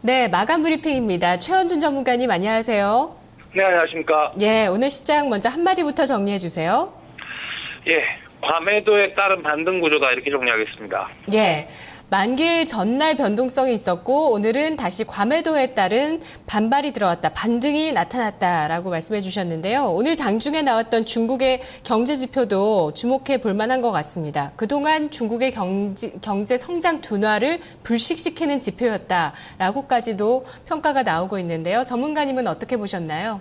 네, 마감 브리핑입니다. 최원준 전문가님 안녕하세요. 네, 안녕하십니까. 예, 오늘 시장 먼저 한마디부터 정리해 주세요. 예, 과매도에 따른 반등 구조다 이렇게 정리하겠습니다. 예, 만기일 전날 변동성이 있었고 오늘은 다시 과매도에 따른 반발이 들어왔다, 반등이 나타났다라고 말씀해 주셨는데요. 오늘 장중에 나왔던 중국의 경제 지표도 주목해 볼 만한 것 같습니다. 그동안 중국의 경제 성장 둔화를 불식시키는 지표였다라고까지도 평가가 나오고 있는데요. 전문가님은 어떻게 보셨나요?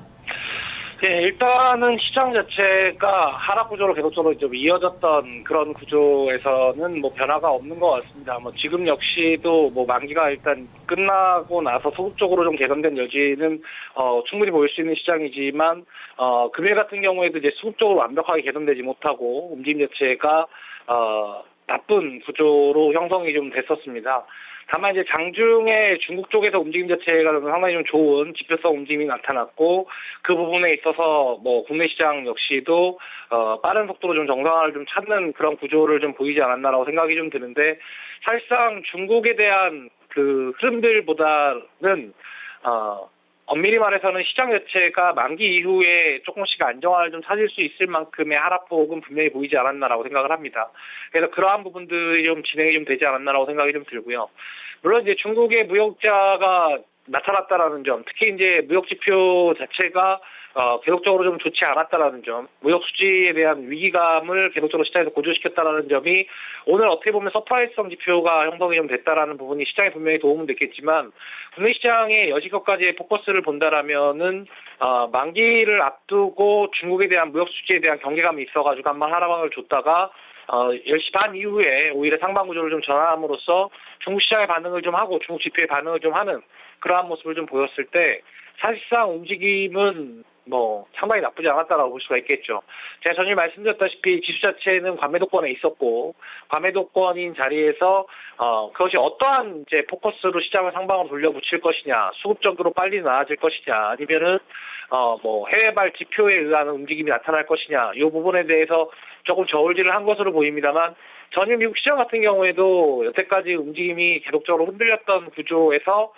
예, 일단은 시장 자체가 하락 구조로 계속적으로 좀 이어졌던 그런 구조에서는 뭐 변화가 없는 것 같습니다. 뭐 지금 역시도 뭐 만기가 일단 끝나고 나서 소극적으로 좀 개선된 여지는 충분히 보일 수 있는 시장이지만 금일 같은 경우에도 이제 수급적으로 완벽하게 개선되지 못하고 움직임 자체가 나쁜 구조로 형성이 좀 됐었습니다. 다만 이제 장중에 중국 쪽에서 움직임 자체가 상당히 좀 좋은 지표성 움직임이 나타났고 그 부분에 있어서 뭐 국내 시장 역시도 빠른 속도로 좀 정상화를 좀 찾는 그런 구조를 좀 보이지 않았나라고 생각이 좀 드는데 사실상 중국에 대한 그 흐름들보다는 엄밀히 말해서는 시장 자체가 만기 이후에 조금씩 안정화를 좀 찾을 수 있을 만큼의 하락폭은 분명히 보이지 않았나라고 생각을 합니다. 그래서 그러한 부분들이 좀 진행이 좀 되지 않았나라고 생각이 좀 들고요. 물론 이제 중국의 무역자가 나타났다라는 점, 특히 이제 무역 지표 자체가 계속적으로 좀 좋지 않았다라는 점, 무역 수지에 대한 위기감을 계속적으로 시장에서 고조시켰다라는 점이 오늘 어떻게 보면 서프라이즈성 지표가 형성이 좀 됐다라는 부분이 시장에 분명히 도움은 됐겠지만 국내 시장의 여지껏까지의 포커스를 본다라면은 만기를 앞두고 중국에 대한 무역 수지에 대한 경계감이 있어가지고 한번 하락을 줬다가 10시 반 이후에 오히려 상방 구조를 좀 전환함으로써 중국 시장의 반응을 좀 하고 중국 지표의 반응을 좀 하는 그러한 모습을 좀 보였을 때 사실상 움직임은 뭐 상당히 나쁘지 않았다라고 볼 수가 있겠죠. 제가 전에 말씀드렸다시피 지수 자체는 과매도권에 있었고 과매도권인 자리에서 그것이 어떠한 이제 포커스로 시장을 상방으로 돌려붙일 것이냐, 수급적으로 빨리 나아질 것이냐, 아니면은 뭐 해외발 지표에 의한 움직임이 나타날 것이냐, 이 부분에 대해서 조금 저울질을 한 것으로 보입니다만 전일 미국 시장 같은 경우에도 여태까지 움직임이 계속적으로 흔들렸던 구조에서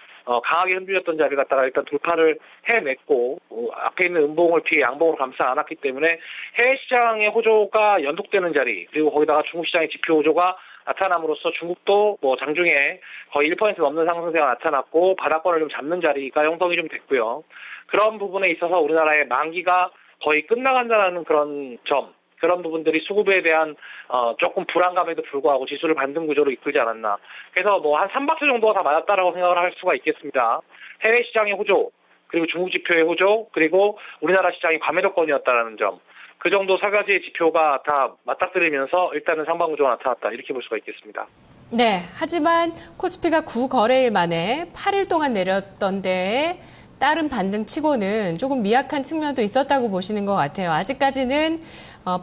강하게 흔들렸던 자리 갖다가 일단 돌파를 해냈고 앞에 있는 음봉을 피해 양봉으로 감싸 안았기 때문에 해외 시장의 호조가 연속되는 자리 그리고 거기다가 중국 시장의 지표 호조가 나타남으로써 중국도 뭐 장중에 거의 1% 넘는 상승세가 나타났고 바닥권을 좀 잡는 자리가 형성이 좀 됐고요. 그런 부분에 있어서 우리나라의 만기가 거의 끝나간다는 그런 점, 그런 부분들이 수급에 대한 조금 불안감에도 불구하고 지수를 반등 구조로 이끌지 않았나. 그래서 뭐 한 3박스 정도가 다 맞았다라고 생각을 할 수가 있겠습니다. 해외 시장의 호조, 그리고 중국 지표의 호조, 그리고 우리나라 시장이 과매도권이었다는 점. 그 정도 세 가지의 지표가 다 맞닥뜨리면서 일단은 상방 구조가 나타났다. 이렇게 볼 수가 있겠습니다. 네, 하지만 코스피가 9거래일 만에 8일 동안 내렸던 데에 다른 반등 치고는 조금 미약한 측면도 있었다고 보시는 것 같아요. 아직까지는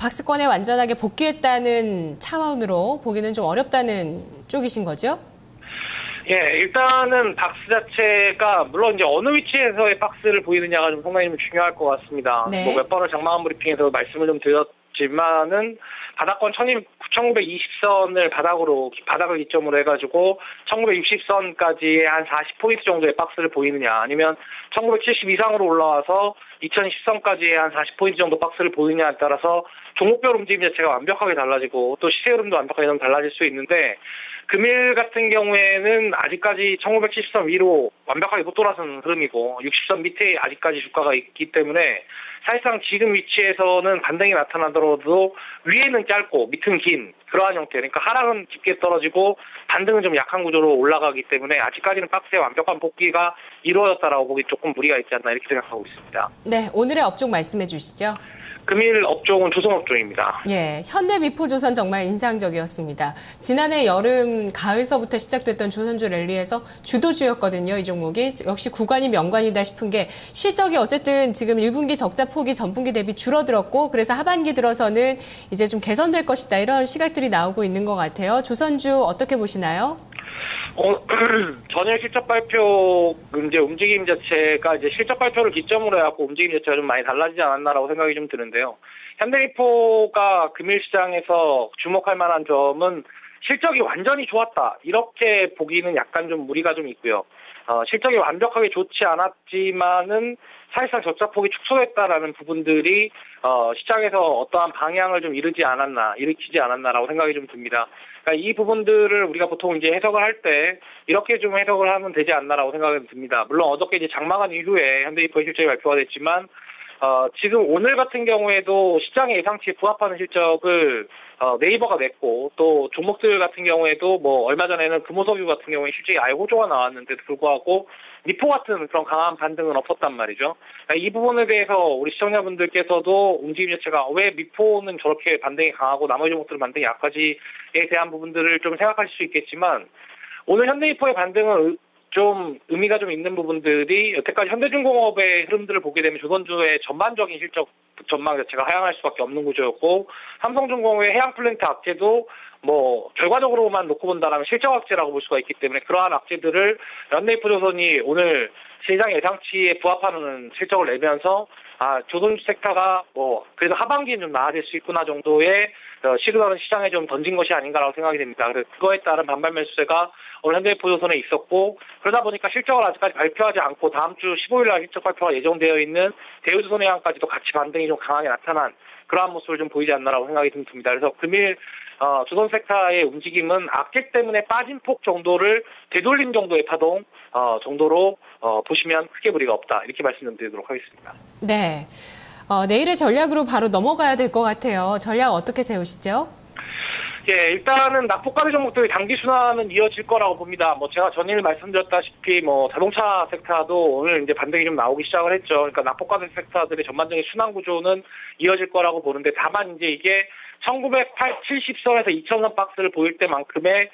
박스권에 완전하게 복귀했다는 차원으로 보기는 좀 어렵다는 쪽이신 거죠? 예, 일단은 박스 자체가 물론 이제 어느 위치에서의 박스를 보이느냐가 좀 상당히 좀 중요할 것 같습니다. 네. 뭐 몇 번을 장마감 브리핑에서 말씀을 좀 드렸지만은 바닥권 1920선을 바닥을 기점으로 해가지고 1960선까지의 한 40포인트 정도의 박스를 보이느냐, 아니면 1970 이상으로 올라와서 2010선까지의 한 40포인트 정도 박스를 보이느냐에 따라서 종목별 움직임 자체가 완벽하게 달라지고 또 시세 흐름도 완벽하게 좀 달라질 수 있는데 금일 같은 경우에는 아직까지 1970선 위로 완벽하게 못 돌아서는 흐름이고 60선 밑에 아직까지 주가가 있기 때문에 사실상 지금 위치에서는 반등이 나타나더라도 위에는 짧고 밑은 긴 그러한 형태, 그러니까 하락은 깊게 떨어지고 반등은 좀 약한 구조로 올라가기 때문에 아직까지는 박스의 완벽한 복귀가 이루어졌다라고 보기 조금 무리가 있지 않나 이렇게 생각하고 있습니다. 네, 오늘의 업종 말씀해 주시죠. 금일 업종은 조선업종입니다. 예, 현대미포조선 정말 인상적이었습니다. 지난해 여름, 가을서부터 시작됐던 조선주 랠리에서 주도주였거든요, 이 종목이. 역시 구간이 명관이다 싶은 게 실적이 어쨌든 지금 1분기 적자 폭이 전분기 대비 줄어들었고 그래서 하반기 들어서는 이제 좀 개선될 것이다 이런 시각들이 나오고 있는 것 같아요. 조선주 어떻게 보시나요? 전일 실적 발표 이제 움직임 자체가 이제 실적 발표를 기점으로 해갖고 움직임 자체가 좀 많이 달라지지 않았나라고 생각이 좀 드는데요. 현대미포가 금일 시장에서 주목할 만한 점은 실적이 완전히 좋았다 이렇게 보기는 약간 좀 무리가 좀 있고요. 실적이 완벽하게 좋지 않았지만은 사실상 적자폭이 축소됐다라는 부분들이 시장에서 어떠한 방향을 좀 일으키지 않았나라고 생각이 좀 듭니다. 그러니까 이 부분들을 우리가 보통 이제 해석을 할 때 이렇게 좀 해석을 하면 되지 않나라고 생각이 듭니다. 물론 어저께 이제 장마간 이후에 현대이프의 실적이 발표가 됐지만 지금 오늘 같은 경우에도 시장의 예상치에 부합하는 실적을 네이버가 냈고 또 종목들 같은 경우에도 뭐 얼마 전에는 금호석유 같은 경우에 실적이 아예 호조가 나왔는데도 불구하고 미포 같은 그런 강한 반등은 없었단 말이죠. 이 부분에 대해서 우리 시청자분들께서도 움직임 자체가 왜 미포는 저렇게 반등이 강하고 나머지 종목들은 반등이 약하지에 대한 부분들을 좀 생각하실 수 있겠지만 오늘 현대이포의 반등은 좀 의미가 좀 있는 부분들이 여태까지 현대중공업의 흐름들을 보게 되면 조선주의 전반적인 실적 전망 자체가 하향할 수밖에 없는 구조였고 삼성중공업의 해양 플랜트 악재도 뭐 결과적으로만 놓고 본다면 실적 악재라고 볼 수가 있기 때문에 그러한 악재들을 현대이프조선이 오늘 시장 예상치에 부합하는 실적을 내면서 조선주 섹터가 뭐 그래도 하반기는 좀 나아질 수 있구나 정도의 시그널은 시장에 좀 던진 것이 아닌가라고 생각이 됩니다. 그래서 그거에 따른 반발 매수세가 오늘 현대이프조선에 있었고 그러다 보니까 실적을 아직까지 발표하지 않고 다음 주 15일 날 실적 발표가 예정되어 있는 대우조선해양까지도 같이 반등이 좀 강하게 나타난 그러한 모습을 좀 보이지 않나라고 생각이 좀 듭니다. 그래서 금일 조선 섹터의 움직임은 악재 때문에 빠진 폭 정도를 되돌림 정도의 파동 정도로 보시면 크게 무리가 없다. 이렇게 말씀드리도록 하겠습니다. 네. 내일의 전략으로 바로 넘어가야 될 것 같아요. 전략 어떻게 세우시죠? 예, 일단은 낙폭과대 종목들이 단기 순환은 이어질 거라고 봅니다. 뭐 제가 전일 말씀드렸다시피 뭐 자동차 섹터도 오늘 이제 반등이 좀 나오기 시작을 했죠. 그러니까 낙폭과대 섹터들의 전반적인 순환 구조는 이어질 거라고 보는데 다만 이제 이게 1970선에서 2000선 박스를 보일 때만큼의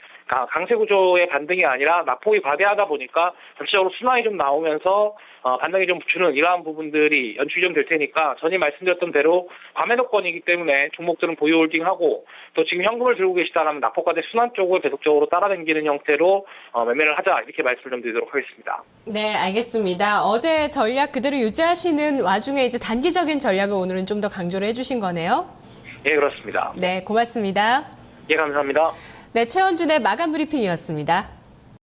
강세 구조의 반등이 아니라 낙폭이 과대하다 보니까 전체적으로 순환이 좀 나오면서 반등이 좀 주는 이러한 부분들이 연출이 좀 될 테니까 전에 말씀드렸던 대로 과매도권이기 때문에 종목들은 보유 홀딩하고 또 지금 현금을 들고 계시다면 낙폭과대 순환 쪽을 계속적으로 따라당기는 형태로 매매를 하자 이렇게 말씀을 좀 드리도록 하겠습니다. 네, 알겠습니다. 어제 전략 그대로 유지하시는 와중에 이제 단기적인 전략을 오늘은 좀 더 강조를 해주신 거네요. 예, 그렇습니다. 네, 고맙습니다. 예, 감사합니다. 네, 최원준의 마감 브리핑이었습니다.